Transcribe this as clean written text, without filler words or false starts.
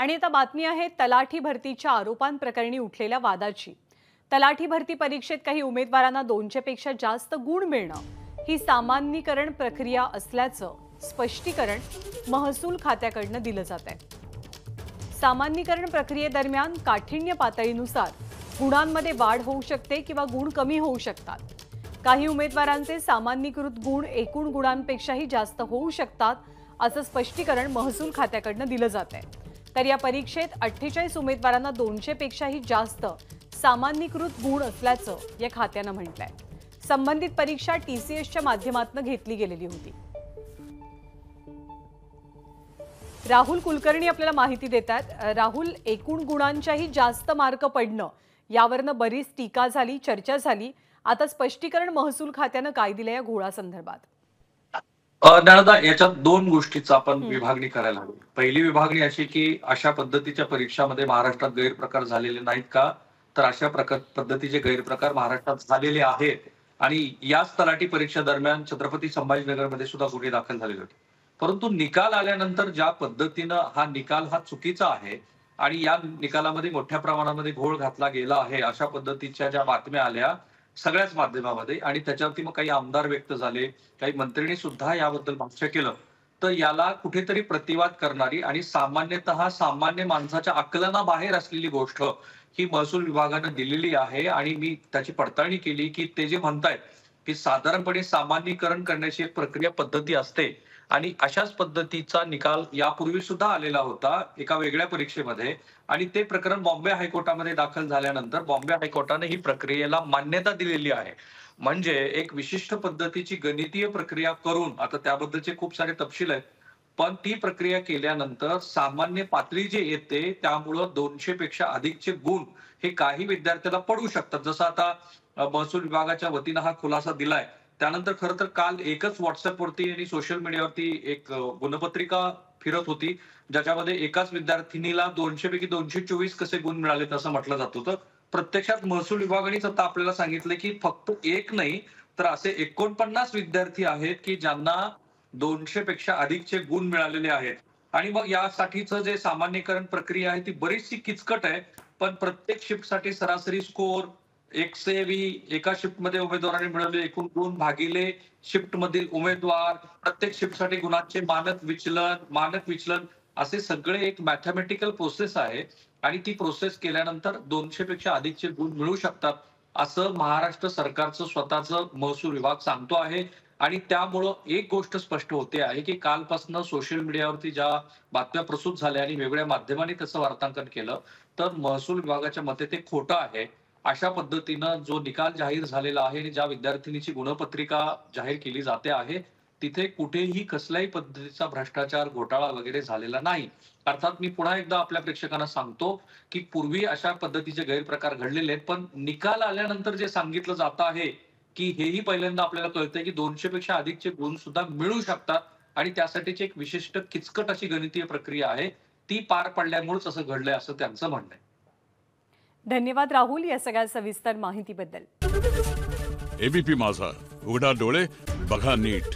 आणि आता बातमी आहे तलाठी भरतीच्या आरोपांप्रकरणी उठलेल्या वादाची। तलाठी भरती परीक्षेत काही उमेदवारांना 200 पेक्षा जास्त गुण मिळणं ही सामान्यीकरण प्रक्रिया असल्याचं स्पष्टीकरण महसूल खात्याकडून दिलं जात आहे। सामान्यीकरण प्रक्रियेदरम्यान काठिण्य पातळीनुसार गुणांमध्ये वाढ होऊ शकते किंवा गुण कमी होऊ शकतात। काही उमेदवारांचे सामान्यीकृत गुण एकूण गुणांपेक्षाही जास्त होऊ शकतात असं स्पष्टीकरण महसूल खात्याकडून दिलं जात आहे। तर या परीक्षेत 48 उमेदवारांना 200 पेक्षाही जास्त सामान्यीकृत गुण असल्याचं या खात्यानं म्हटलंय। संबंधित परीक्षा टीसीएसच्या माध्यमातून घेतली गेलेली होती। राहुल कुलकर्णी आपल्याला माहिती देतात। राहुल, एकूण गुणांच्याही जास्त मार्क पडणं यावरनं बरीच टीका झाली, चर्चा झाली। आता स्पष्टीकरण महसूल खात्यानं काय दिलं या घोळासंदर्भात? दादा, याच्यात दोन गोष्टीचा आपण विभागणी करायला हवी। पहिली विभागणी अशी की अशा पद्धतीच्या परीक्षामध्ये महाराष्ट्रात गैरप्रकार झालेले नाहीत का, तर अशा पद्धतीचे गैरप्रकार महाराष्ट्रात झालेले आहेत आणि याच तलाठी परीक्षा दरम्यान छत्रपती संभाजीनगरमध्ये सुद्धा गुन्हे दाखल झालेले होते। परंतु निकाल आल्यानंतर ज्या पद्धतीनं हा निकाल चुकीचा आहे आणि या निकालामध्ये मोठ्या प्रमाणामध्ये घोळ घातला गेला आहे अशा पद्धतीच्या ज्या बातम्या आल्या सगळ्याच माध्यमामध्ये आणि त्याच्यावरती मग काही आमदार व्यक्त झाले, काही मंत्र्यांनी सुद्धा याबद्दल भाष्य केलं, तर याला कुठेतरी प्रतिवाद करणारी आणि सामान्यतः सामान्य माणसाच्या आकलनाबाहेर असलेली गोष्ट ही महसूल विभागानं दिलेली आहे। आणि मी त्याची पडताळणी केली की ते जे म्हणतायत की साधारणपणे सामान्यीकरण करण्याची एक प्रक्रिया पद्धती असते आणि अशाच पद्धतीचा निकाल यापूर्वी सुद्धा आलेला होता एका वेगळ्या परीक्षेमध्ये आणि ते प्रकरण बॉम्बे हायकोर्टामध्ये दाखल झाल्यानंतर बॉम्बे हायकोर्टाने ही प्रक्रियेला मान्यता दिलेली आहे। म्हणजे एक विशिष्ट पद्धतीची गणितीय प्रक्रिया करून, आता त्याबद्दलचे खूप सारे तपशील आहेत, पण ती प्रक्रिया केल्यानंतर सामान्य पातळी जे येते त्यामुळं 200 पेक्षा अधिकचे गुण हे काही विद्यार्थ्याला पडू शकतात। जसं आता महसूल विभागाच्या वतीनं हा खुलासा दिलाय, त्यानंतर खरं तर काल एकच व्हॉट्सअपवरती आणि सोशल मीडियावरती एक गुणपत्रिका फिरत होती ज्याच्यामध्ये एकाच विद्यार्थिनीला 200 पैकी 224 कसे गुण मिळालेत असं म्हटलं जात होतं। प्रत्यक्षात महसूल विभागानेच आता आपल्याला सांगितलं की फक्त एक नाही तर असे 49 विद्यार्थी आहेत की ज्यांना 200 पेक्षा अधिकचे गुण मिळालेले आहेत। आणि मग यासाठीचं जे सामान्यीकरण प्रक्रिया आहे ती बरीचशी किचकट आहे, पण प्रत्येक शिफ्टसाठी सरासरी स्कोर 120 एका शिफ्टमध्ये उमेदवारांनी मिळवले एकूण गुण भागिले शिफ्ट मधील उमेदवार, प्रत्येक शिफ्टसाठी गुणांचे मानक विचलन असे सगळे एक मॅथमॅटिकल प्रोसेस आहे आणि ती प्रोसेस केल्यानंतर 200 पेक्षा अधिकचे गुण मिळू शकतात असं महाराष्ट्र सरकारचं स्वतःचं महसूल विभाग सांगतो आहे। आणि त्यामुळं एक गोष्ट स्पष्ट होते आहे की कालपासून सोशल मीडियावरती ज्या बातम्या प्रसूत झाल्या आणि वेगवेगळ्या माध्यमांनी त्याचं वार्तांकन केलं तर महसूल विभागाच्या मते ते खोटं आहे। अशा पद्धतीनं जो निकाल जाहीर झालेला आहे आणि ज्या विद्यार्थिनीची गुणपत्रिका जाहीर केली जाते आहे तिथे कुठेही कसल्याही पद्धतीचा भ्रष्टाचार, घोटाळा वगैरे झालेला नाही। अर्थात मी पुन्हा एकदा आपल्या प्रेक्षकांना सांगतो की पूर्वी अशा पद्धतीचे गैरप्रकार घडलेले आहेत, पण निकाल आल्यानंतर जे सांगितलं जात आहे की हेही पहिल्यांदा आपल्याला कळतंय की 200 पेक्षा अधिकचे गुण सुद्धा मिळू शकतात आणि त्यासाठीची एक विशिष्ट किचकट अशी गणितीय प्रक्रिया आहे, ती पार पडल्यामुळेच असं घडलंय असं त्यांचं म्हणणं आहे। धन्यवाद राहुल या सगळ्या सविस्तर माहितीबद्दल। एबीपी माझा, उघडा डोळे बघा नीट।